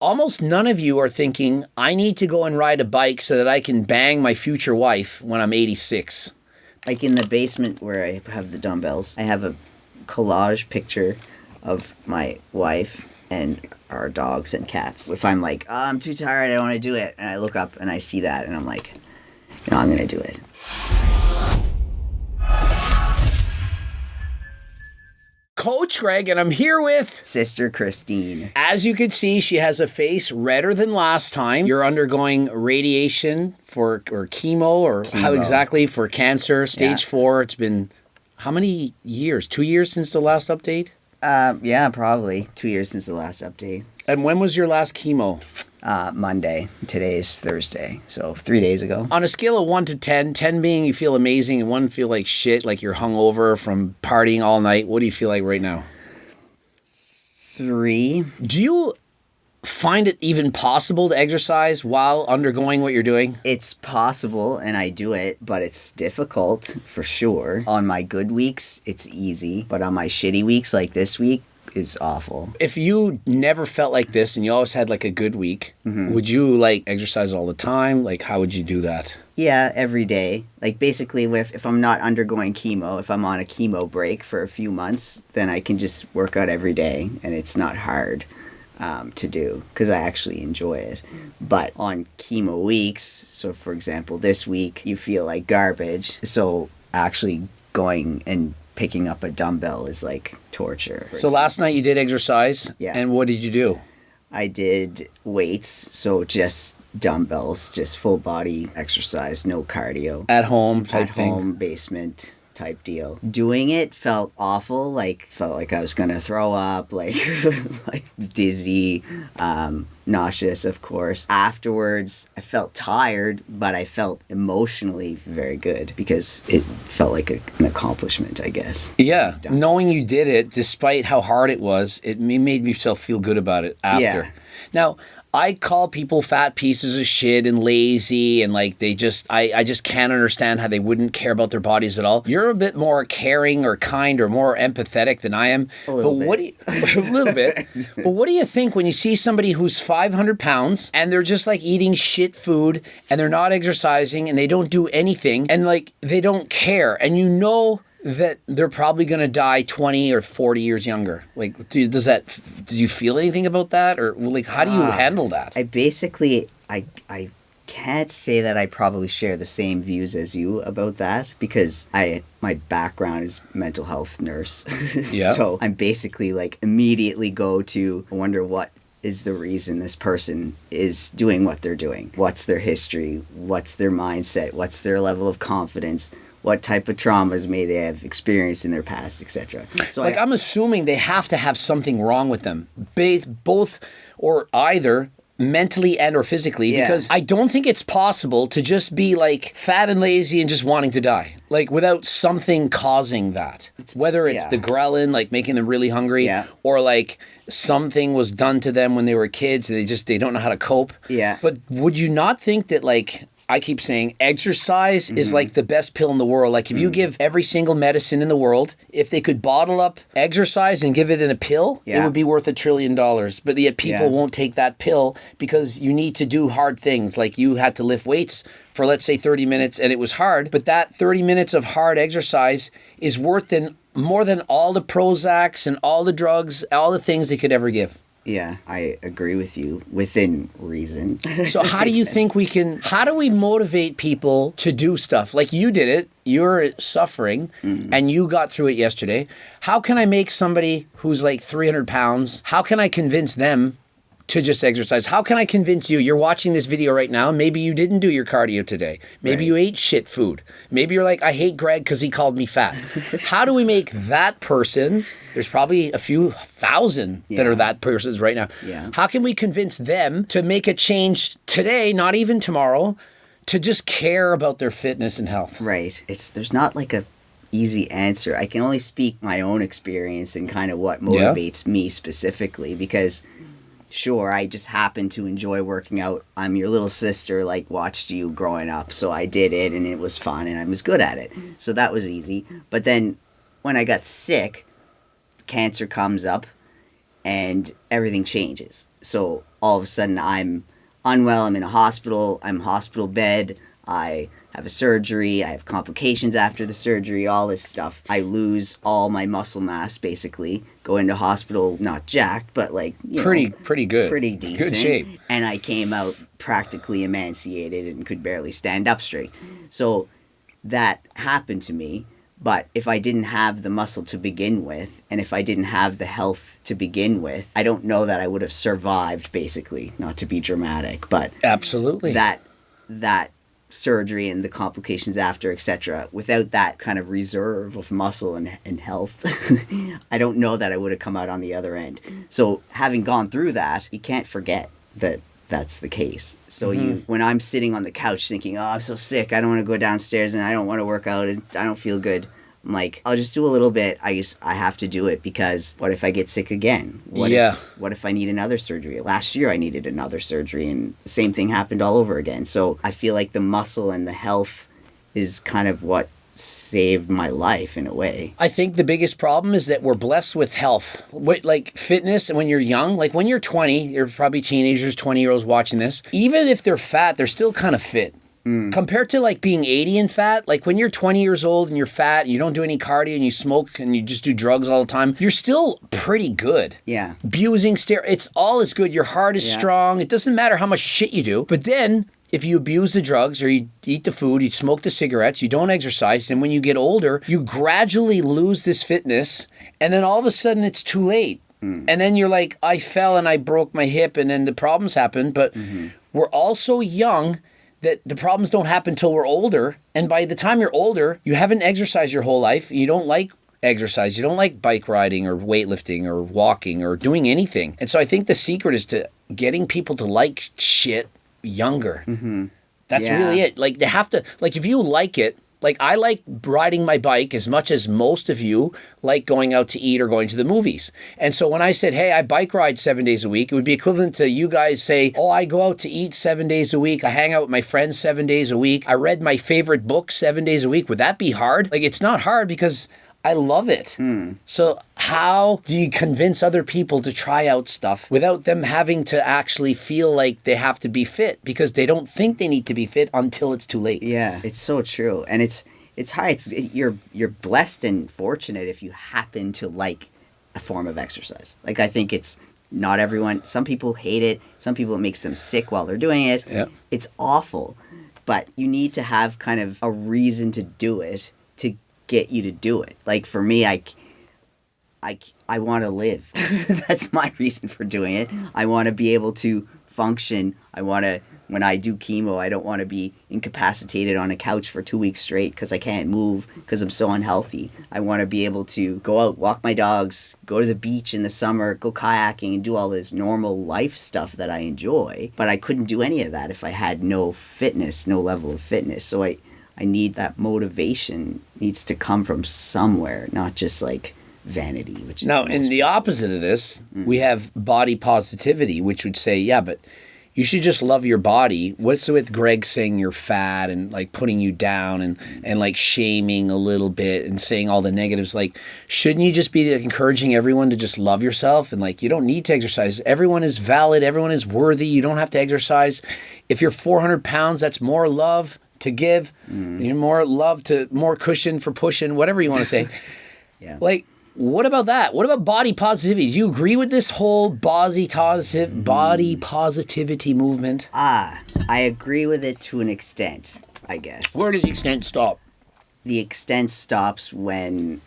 almost none of you are thinking, I need to go and ride a bike so that I can bang my future wife when I'm 86. Like in the basement where I have the dumbbells, I have a collage picture of my wife and our dogs and cats. If I'm like, oh, I'm too tired, I don't want to do it, and I look up and I see that, and I'm like, I'm going to do it. Coach Greg, and I'm here with Sister Christine. As you can see, she has a face redder than last time. You're undergoing radiation or chemo. How exactly for cancer, stage 4. It's been how many years? 2 years since the last update? Yeah, probably 2 years since the last update. And when was your last chemo? Monday. Today is Thursday, so 3 days ago. On a scale of 1 to 10, 10 being you feel amazing and 1 feel like shit, like you're hungover from partying all night, what do you feel like right now? 3. Do you find it even possible to exercise while undergoing what you're doing? It's possible, and I do it, but it's difficult for sure. On my good weeks, it's easy, but on my shitty weeks like this week, is awful. If you never felt like this and you always had like a good week, would you like exercise all the time? Like how would you do that? Yeah, every day. Like basically if I'm not undergoing chemo, if I'm on a chemo break for a few months, then I can just work out every day and it's not hard to do because I actually enjoy it. But on chemo weeks, so for example, this week you feel like garbage. So actually going and picking up a dumbbell is like torture. So last night you did exercise. Yeah. And what did you do? I did weights, so just dumbbells, just full body exercise, no cardio. At home type thing? At home, basement type deal. Doing it felt awful, felt like I was gonna throw up, like dizzy, nauseous, of course. Afterwards, I felt tired, but I felt emotionally very good because it felt like an accomplishment, I guess. Yeah, knowing you did it, despite how hard it was, it made yourself feel good about it after. Yeah. Now, I call people fat pieces of shit and lazy and like I just can't understand how they wouldn't care about their bodies at all. You're a bit more caring or kind or more empathetic than I am. A little bit. A little bit. But what do you think when you see somebody who's 500 pounds and they're just like eating shit food and they're not exercising and they don't do anything and like they don't care and you know that they're probably going to die 20 or 40 years younger? Like, do you feel anything about that? Or like, how do you handle that? I can't say that I probably share the same views as you about that because my background is mental health nurse. Yeah. So I'm basically like immediately go to, I wonder what is the reason this person is doing what they're doing. What's their history? What's their mindset? What's their level of confidence? What type of traumas may they have experienced in their past, etc. So I'm assuming they have to have something wrong with them, both or either mentally and or physically, because I don't think it's possible to just be like fat and lazy and just wanting to die, like without something causing that. Whether it's the ghrelin, like making them really hungry, or like something was done to them when they were kids and they don't know how to cope. Yeah. But would you not think that like, I keep saying exercise is like the best pill in the world. Like if you give every single medicine in the world, if they could bottle up exercise and give it in a pill, it would be worth $1 trillion. But yet people won't take that pill because you need to do hard things. Like you had to lift weights for let's say 30 minutes and it was hard. But that 30 minutes of hard exercise is worth more than all the Prozacs and all the drugs, all the things they could ever give. Yeah, I agree with you within reason. So how do you think how do we motivate people to do stuff? Like you did it, you're suffering and you got through it yesterday. How can I make somebody who's like 300 pounds, how can I convince them to just exercise? How can I convince you? You're watching this video right now. Maybe you didn't do your cardio today. Maybe you ate shit food. Maybe you're like, I hate Greg because he called me fat. How do we make that person, there's probably a few thousand that are that persons right now. Yeah. How can we convince them to make a change today, not even tomorrow, to just care about their fitness and health? Right. There's not like a easy answer. I can only speak my own experience and kind of what motivates me specifically because sure, I just happen to enjoy working out. I'm your little sister, like watched you growing up, so I did it and it was fun and I was good at it. So that was easy. But then when I got sick, cancer comes up and everything changes. So all of a sudden I'm unwell, I'm in a hospital, I'm hospital bed, I have a surgery, I have complications after the surgery, all this stuff. I lose all my muscle mass, basically, go into hospital, not jacked, but like, pretty good. Pretty decent. Good shape. And I came out practically emaciated and could barely stand up straight. So that happened to me. But if I didn't have the muscle to begin with, and if I didn't have the health to begin with, I don't know that I would have survived, basically, not to be dramatic, but absolutely that surgery and the complications after, etc. Without that kind of reserve of muscle and health, I don't know that I would have come out on the other end. So having gone through that, you can't forget that that's the case. So when I'm sitting on the couch thinking, oh, I'm so sick, I don't want to go downstairs and I don't want to work out and I don't feel good, I'm like, I'll just do a little bit. I have to do it because what if I get sick again? What if I need another surgery? Last year I needed another surgery and the same thing happened all over again. So I feel like the muscle and the health is kind of what saved my life in a way. I think the biggest problem is that we're blessed with health. Like fitness, and when you're young, like when you're 20, you're probably teenagers, 20-year-olds watching this. Even if they're fat, they're still kind of fit. Compared to like being 80 and fat, like when you're 20 years old and you're fat and you don't do any cardio and you smoke and you just do drugs all the time, you're still pretty good. Yeah. Abusing it's all as good. Your heart is strong. It doesn't matter how much shit you do. But then if you abuse the drugs or you eat the food, you smoke the cigarettes, you don't exercise, and when you get older, you gradually lose this fitness, and then all of a sudden it's too late. And then you're like, I fell and I broke my hip, and then the problems happen. But we're all so young that the problems don't happen till we're older. And by the time you're older, you haven't exercised your whole life. You don't like exercise. You don't like bike riding or weightlifting or walking or doing anything. And so I think the secret is to getting people to like shit younger. That's really it. Like they have to, like if you like it, like I like riding my bike as much as most of you like going out to eat or going to the movies. And so when I said, hey, I bike ride 7 days a week, it would be equivalent to you guys say, oh, I go out to eat 7 days a week. I hang out with my friends 7 days a week. I read my favorite book 7 days a week. Would that be hard? Like it's not hard because I love it. So how do you convince other people to try out stuff without them having to actually feel like they have to be fit because they don't think they need to be fit until it's too late? Yeah, it's so true. And it's hard. You're blessed and fortunate if you happen to like a form of exercise. Like I think it's not everyone. Some people hate it. Some people it makes them sick while they're doing it. Yeah. It's awful. But you need to have kind of a reason to do it to get you to do it. Like for me, I want to live. That's my reason for doing it. I want to be able to function. When I do chemo, I don't want to be incapacitated on a couch for 2 weeks straight because I can't move because I'm so unhealthy. I want to be able to go out, walk my dogs, go to the beach in the summer, go kayaking and do all this normal life stuff that I enjoy. But I couldn't do any of that if I had no fitness, no level of fitness. So I need that motivation needs to come from somewhere, not just like vanity. Which is now, in the opposite of this, we have body positivity, which would say, yeah, but you should just love your body. What's with Greg saying you're fat and like putting you down and like shaming a little bit and saying all the negatives? Like, shouldn't you just be encouraging everyone to just love yourself? And like, you don't need to exercise. Everyone is valid. Everyone is worthy. You don't have to exercise. If you're 400 pounds, that's more love to give, more love to, more cushion for pushing, whatever you want to say. Yeah. Like, what about that? What about body positivity? Do you agree with this whole body positivity movement? I agree with it to an extent, I guess. Where does the extent stop? The extent stops when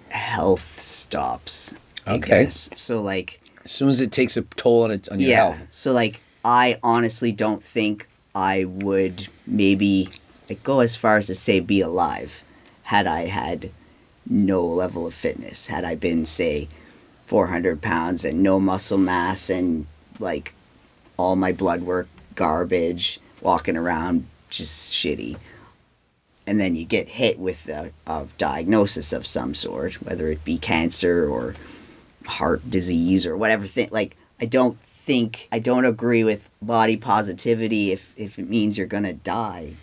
health stops. I Okay. guess. So like, As soon as it takes a toll on your health. So like, I honestly don't think I would maybe like go as far as to say be alive had I had no level of fitness. Had I been, say, 400 pounds and no muscle mass and like all my blood work garbage, walking around just shitty. And then you get hit with a diagnosis of some sort, whether it be cancer or heart disease or whatever thing. Like, I don't agree with body positivity if it means you're gonna die.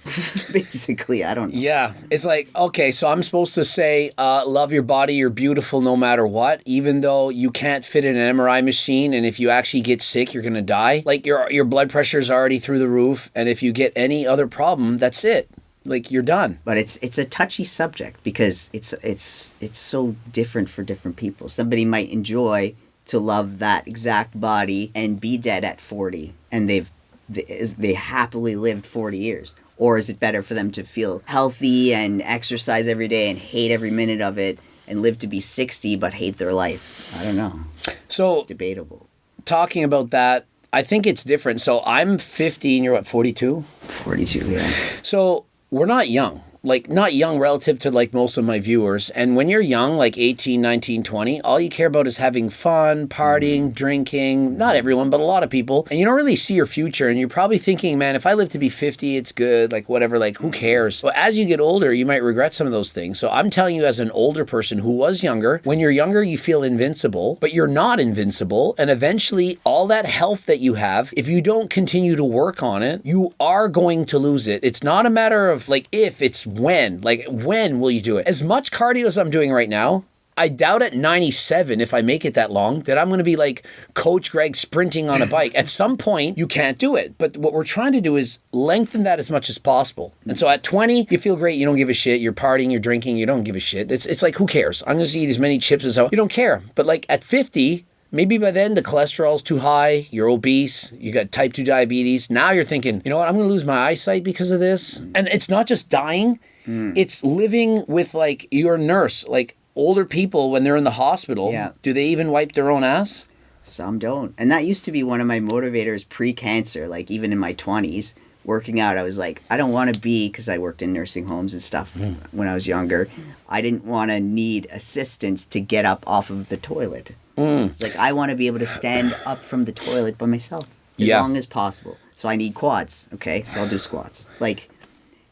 Basically, I don't know. Yeah, it's like, okay, so I'm supposed to say, love your body, you're beautiful no matter what, even though you can't fit in an MRI machine, and if you actually get sick, you're gonna die. Like your blood pressure is already through the roof, and if you get any other problem, that's it. Like you're done. But it's a touchy subject because it's so different for different people. Somebody might enjoy to love that exact body and be dead at 40, and they happily lived 40 years. Or is it better for them to feel healthy and exercise every day and hate every minute of it and live to be 60 but hate their life? I don't know. So it's debatable. Talking about that, I think it's different. So I'm 50 and you're what, 42? 42, yeah. So we're not young. Like, not young relative to, like, most of my viewers. And when you're young, like 18, 19, 20, all you care about is having fun, partying, drinking. Not everyone, but a lot of people. And you don't really see your future. And you're probably thinking, man, if I live to be 50, it's good. Like, whatever. Like, who cares? But as you get older, you might regret some of those things. So I'm telling you, as an older person who was younger, when you're younger, you feel invincible. But you're not invincible. And eventually, all that health that you have, if you don't continue to work on it, you are going to lose it. It's not a matter of, like, if, it's when. Like, when will you do it? As much cardio as I'm doing right now, I doubt at 97, if I make it that long, that I'm going to be like Coach Greg sprinting on a bike. At some point, you can't do it. But what we're trying to do is lengthen that as much as possible. And so at 20, you feel great. You don't give a shit. You're partying, you're drinking, you don't give a shit. It's like, who cares? I'm going to eat as many chips as I want. You don't care. But like at 50, maybe by then the cholesterol's too high, you're obese, you got type 2 diabetes. Now you're thinking, you know what, I'm going to lose my eyesight because of this. And it's not just dying. It's living with, like, your nurse. Like, older people, when they're in the hospital, do they even wipe their own ass? Some don't. And that used to be one of my motivators pre-cancer, like even in my 20s. Working out, I was like, I don't want to be, because I worked in nursing homes and stuff when I was younger, I didn't want to need assistance to get up off of the toilet. It's like, I want to be able to stand up from the toilet by myself as long as possible. So I need quads, okay? So I'll do squats. Like,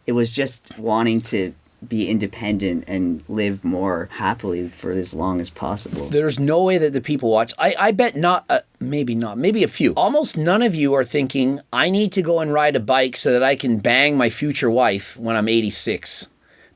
it was just wanting to be independent and live more happily for as long as possible. There's no way that the people watch. I bet not, maybe a few. Almost none of you are thinking, I need to go and ride a bike so that I can bang my future wife when I'm 86.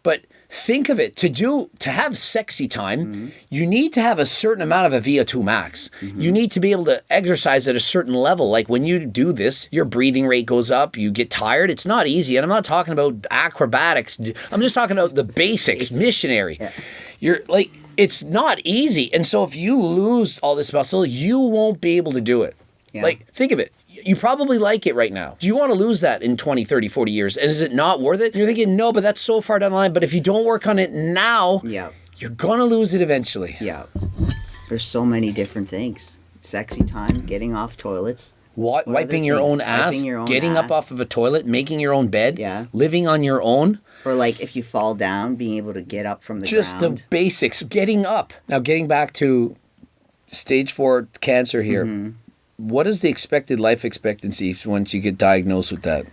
But think of it, to have sexy time, you need to have a certain amount of a VO2 max. You need to be able to exercise at a certain level. Like when you do this, your breathing rate goes up, you get tired. It's not easy. And I'm not talking about acrobatics. I'm just talking about the basics, missionary. Yeah. You're like, it's not easy. And so if you lose all this muscle, you won't be able to do it. Yeah. Like, think of it. You probably like it right now. Do you want to lose that in 20, 30, 40 years? And is it not worth it? And you're thinking, no, but that's so far down the line. But if you don't work on it now, you're going to lose it eventually. Yeah. There's so many different things. Sexy time, getting off toilets. Wiping your own ass, getting up off of a toilet, making your own bed, living on your own. Or like if you fall down, being able to get up from the ground. Just the basics, getting up. Now, getting back to stage 4 cancer here. What is the expected life expectancy once you get diagnosed with that?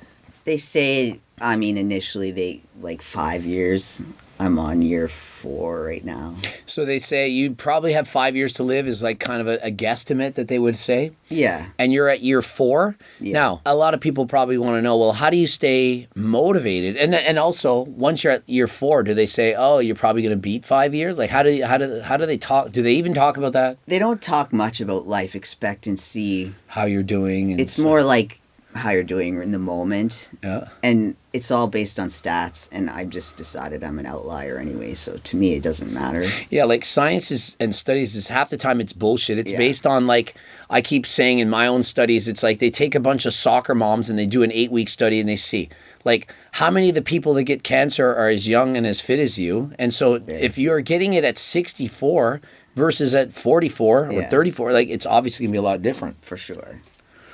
They say, I mean, initially 5 years. I'm on year 4 right now. So they say you'd probably have 5 years to live is like kind of a guesstimate that they would say? Yeah. And you're at year 4? Yeah. Now, a lot of people probably want to know, well, how do you stay motivated? And also, once you're at year 4, do they say, oh, you're probably going to beat 5 years? Like, how do they talk? Do they even talk about that? They don't talk much about life expectancy. How you're doing. And it's more like how you're doing in the moment. Yeah. And it's all based on stats, and I've just decided I'm an outlier anyway, so to me it doesn't matter. Yeah, like science and studies is half the time it's bullshit. It's based on, like, I keep saying in my own studies, it's like they take a bunch of soccer moms and they do an 8-week study and they see, like, how many of the people that get cancer are as young and as fit as you. And so if you're getting it at 64 versus at 44 or 34, like, it's obviously going to be a lot different. For sure.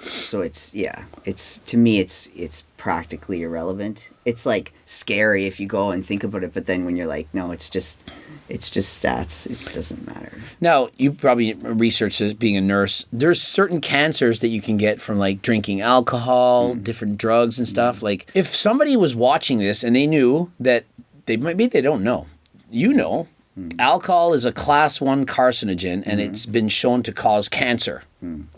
So it's to me it's practically irrelevant. It's like scary if you go and think about it, but then when you're like, no, it's just stats. It doesn't matter. Now, you probably researched this being a nurse. There's certain cancers that you can get from, like, drinking alcohol, different drugs and stuff. Like, if somebody was watching this and they knew that maybe they don't know. You know. Alcohol is a class 1 carcinogen, and it's been shown to cause cancer.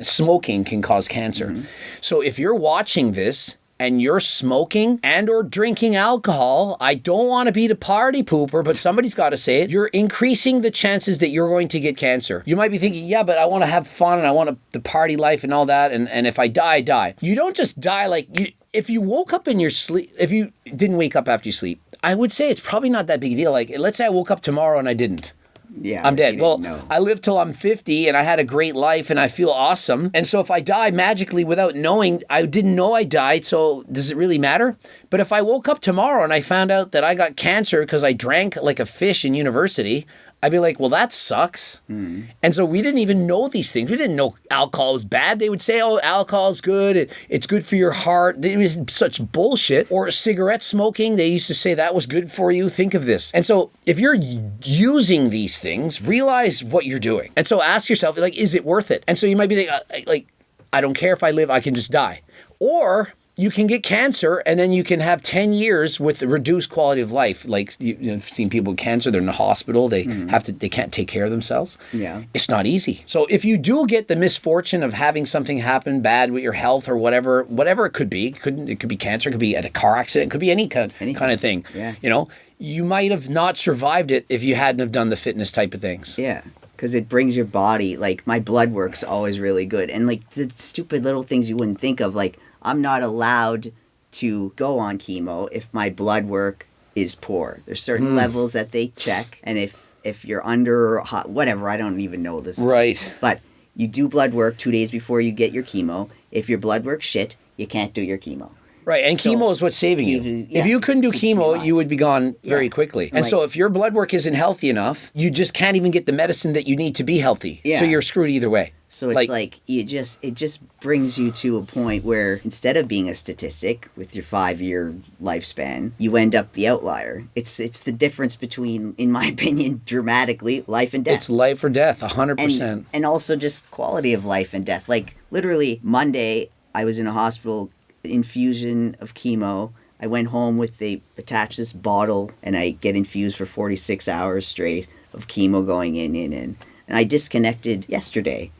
Smoking can cause cancer. So if you're watching this and you're smoking and or drinking alcohol, I don't want to be the party pooper, but somebody's got to say it. You're increasing the chances that you're going to get cancer. You might be thinking, yeah, but I want to have fun and I want the party life and all that. And if I die, I die. You don't just die if you woke up in your sleep, if you didn't wake up after you sleep, I would say it's probably not that big a deal. Like, let's say I woke up tomorrow and I didn't. Yeah, I'm dead. Well, I lived till I'm 50 and I had a great life and I feel awesome. And so if I die magically without knowing, I didn't know I died, so does it really matter? But if I woke up tomorrow and I found out that I got cancer because I drank like a fish in university, I'd be like, well, that sucks. And so we didn't even know these things. We didn't know alcohol was bad. They would say, oh, alcohol is good. It's good for your heart. It was such bullshit. Or cigarette smoking, they used to say that was good for you. Think of this. And so if you're using these things, realize what you're doing. And so ask yourself, like, is it worth it? And so you might be thinking, like, I don't care if I live, I can just die. Or you can get cancer and then you can have 10 years with reduced quality of life. Like, you've seen people with cancer, they're in the hospital, they can't take care of themselves. Yeah. It's not easy. So if you do get the misfortune of having something happen bad with your health or whatever it could be, it could be cancer, it could be at a car accident, it could be any kind of thing. Yeah. You know, you might have not survived it if you hadn't have done the fitness type of things. Yeah. Because it brings your body, like, my blood work's always really good. And, like, the stupid little things you wouldn't think of, like, I'm not allowed to go on chemo if my blood work is poor. There's certain levels that they check, and if you're under or hot, whatever, I don't even know this. Right. But you do blood work 2 days before you get your chemo. If your blood work's shit, you can't do your chemo. Right, and So, chemo is what's saving you. yeah, if you couldn't do keeps me chemo, alive. you would be gone very Yeah. quickly. And Like- so if your blood work isn't healthy enough, you just can't even get the medicine that you need to be healthy. Yeah. So you're screwed either way. So it's like it just brings you to a point where instead of being a statistic with your 5-year lifespan, you end up the outlier. It's the difference between, in my opinion, dramatically life and death. It's life or death, 100%. And also just quality of life and death. Like, literally Monday, I was in a hospital, infusion of chemo. I went home they attached this bottle and I get infused for 46 hours straight of chemo going in. And I disconnected yesterday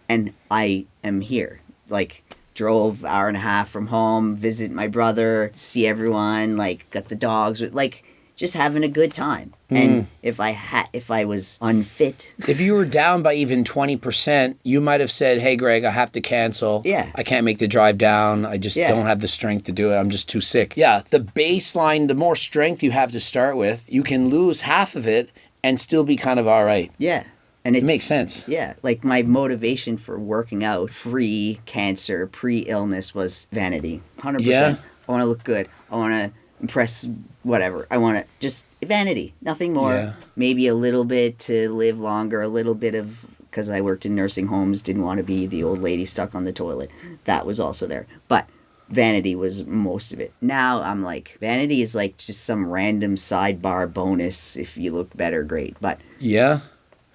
and I am here. Like, drove hour and a half from home, visit my brother, see everyone, like, got the dogs, like, just having a good time. And if I was unfit, if you were down by even 20%, you might have said, hey, Greg, I have to cancel. Yeah. I can't make the drive down. I just don't have the strength to do it. I'm just too sick. Yeah, the baseline, the more strength you have to start with, you can lose half of it and still be kind of all right. yeah. And it makes sense. Yeah, like my motivation for working out pre-cancer, pre-illness was vanity. 100%. Yeah. I want to look good. I want to impress whatever. I want to just vanity, nothing more. Yeah. Maybe a little bit to live longer, a little bit of, because I worked in nursing homes, didn't want to be the old lady stuck on the toilet. That was also there. But vanity was most of it. Now I'm like, vanity is like just some random sidebar bonus if you look better, great. But Yeah.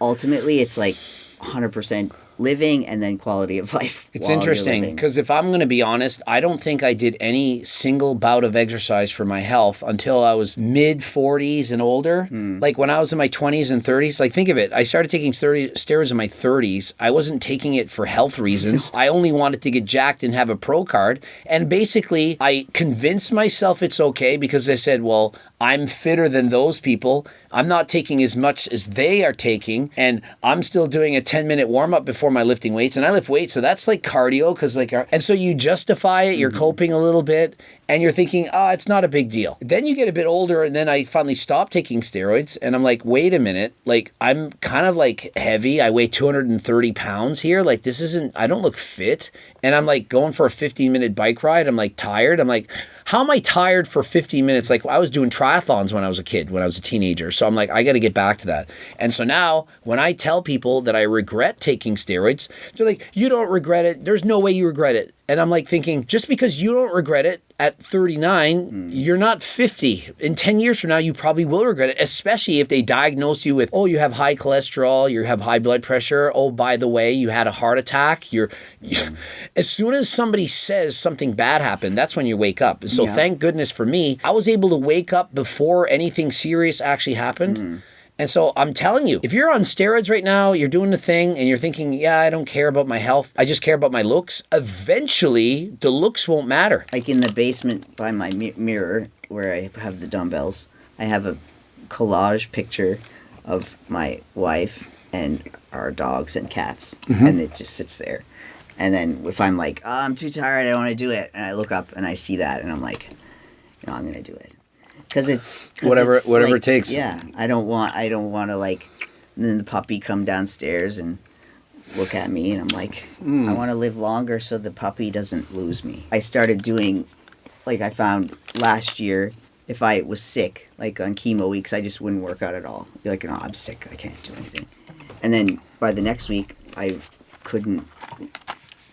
ultimately it's like 100% living and then quality of life. It's while you're interesting living. because if I'm going to be honest, I don't think I did any single bout of exercise for my health until I was mid 40s and older. Like when I was in my 20s and 30s, like think of it. I started taking steroids in my 30s. I wasn't taking it for health reasons. I only wanted to get jacked and have a pro card. And basically I convinced myself it's okay because I said, well, I'm fitter than those people. I'm not taking as much as they are taking, and I'm still doing a 10-minute warm-up before my lifting weights, and I lift weights, so that's like cardio, and so you justify it, you're coping a little bit, and you're thinking, it's not a big deal. Then you get a bit older, and then I finally stopped taking steroids, and I'm like, wait a minute, like, I'm kind of like heavy, I weigh 230 pounds here, like this isn't, I don't look fit, and I'm like going for a 15-minute bike ride, I'm like tired, I'm like, how am I tired for 15 minutes? Like I was doing triathlons when I was a kid, when I was a teenager. So I'm like, I got to get back to that. And so now when I tell people that I regret taking steroids, they're like, you don't regret it. There's no way you regret it. And I'm like thinking, just because you don't regret it at 39, you're not 50. In 10 years from now, you probably will regret it, especially if they diagnose you with, oh, you have high cholesterol, you have high blood pressure. Oh, by the way, you had a heart attack. As soon as somebody says something bad happened, that's when you wake up. So thank goodness for me, I was able to wake up before anything serious actually happened. And so I'm telling you, if you're on steroids right now, you're doing the thing and you're thinking, yeah, I don't care about my health. I just care about my looks. Eventually, the looks won't matter. Like in the basement by my mirror where I have the dumbbells, I have a collage picture of my wife and our dogs and cats. And it just sits there. And then if I'm like, oh, I'm too tired, I don't want to do it. And I look up and I see that and I'm like, no, I'm going to do it. Because whatever like, it takes. Yeah, I don't want to like. And then the puppy come downstairs and look at me, and I'm like, I want to live longer so the puppy doesn't lose me. I started doing, like I found last year, if I was sick, like on chemo weeks, I just wouldn't work out at all. Be like, no, I'm sick, I can't do anything. And then by the next week, I couldn't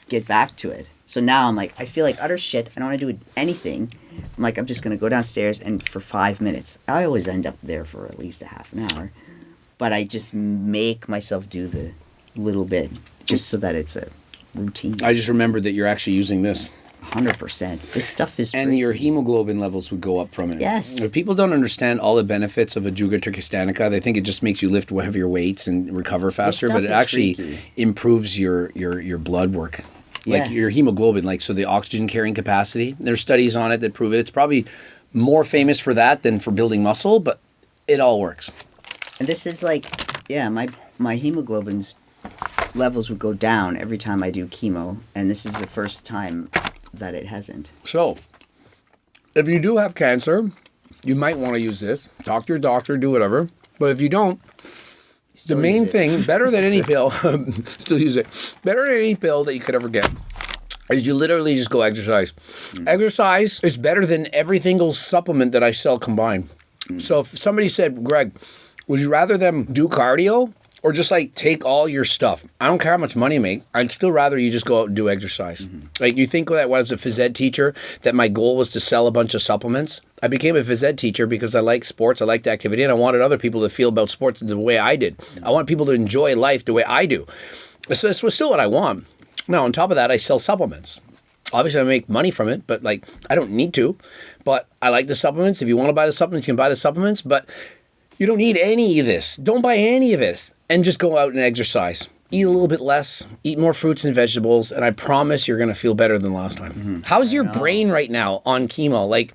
get back to it. So now I'm like, I feel like utter shit. I don't want to do anything. I'm like, I'm just going to go downstairs and for 5 minutes. I always end up there for at least a half an hour. But I just make myself do the little bit just so that it's a routine. I just remembered that you're actually using this. 100%. This stuff is And your hemoglobin levels would go up from it. Yes. If people don't understand all the benefits of a Juga Turkistanica, they think it just makes you lift heavier weights and recover faster, but it actually improves your blood work. Like your hemoglobin, like so the oxygen carrying capacity. There's studies on it that prove it. It's probably more famous for that than for building muscle, but it all works. And this is like, yeah, my hemoglobin's levels would go down every time I do chemo, and this is the first time that it hasn't. So, if you do have cancer, you might want to use this. Talk to your doctor, do whatever. But if you don't, the main thing, better than any pill, still use it, better than any pill that you could ever get, is you literally just go exercise. Exercise is better than every single supplement that I sell combined. So if somebody said, Greg, would you rather them do cardio or just like take all your stuff? I don't care how much money you make. I'd still rather you just go out and do exercise. Like you think that when I was a phys ed teacher, that my goal was to sell a bunch of supplements. I became a phys ed teacher because I like sports, I liked activity, and I wanted other people to feel about sports the way I did. I want people to enjoy life the way I do. So this was still what I want. Now, on top of that, I sell supplements. Obviously, I make money from it, but like I don't need to. But I like the supplements. If you want to buy the supplements, you can buy the supplements. But you don't need any of this. Don't buy any of it. And just go out and exercise. Eat a little bit less. Eat more fruits and vegetables. And I promise you're going to feel better than last time. How's your brain right now on chemo? Like,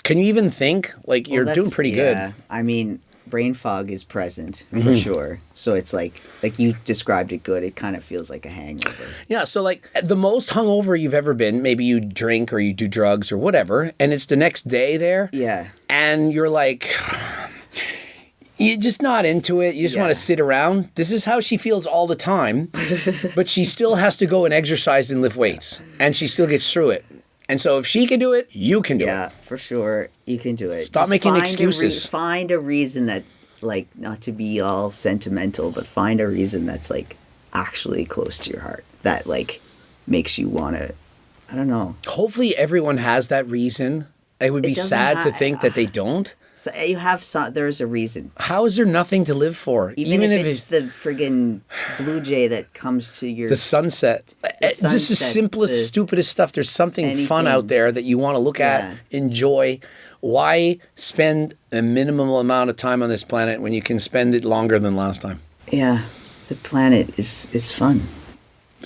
can you even think? Like, you're doing pretty good. I mean, brain fog is present for sure. So it's like you described it good. It kind of feels like a hangover. Yeah. So like the most hungover you've ever been, maybe you drink or you do drugs or whatever, and it's the next day there. Yeah. And you're like, you're just not into it. You just want to sit around. This is how she feels all the time, but she still has to go and exercise and lift weights, and she still gets through it. And so if she can do it, you can do it. Yeah, for sure. You can do it. Stop just making excuses. Find a reason that, like, not to be all sentimental, but find a reason that's, like, actually close to your heart. That, like, makes you want to, I don't know. Hopefully everyone has that reason. It would be sad to think that they don't. So you have there's a reason. How is there nothing to live for? Even if it's the friggin' blue jay that comes to your... The sunset. Just the simplest, stupidest stuff. There's something fun out there that you want to look at, enjoy. Why spend a minimal amount of time on this planet when you can spend it longer than last time? Yeah, the planet is fun.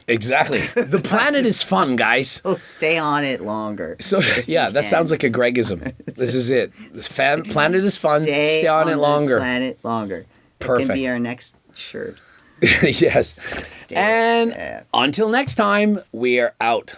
Exactly. The planet is fun, guys. So stay on it longer. So yeah, that sounds like a Gregism. This is it. The planet is fun. Stay on it longer. Planet longer. Perfect. It can be our next shirt. Yes. And until next time, we are out.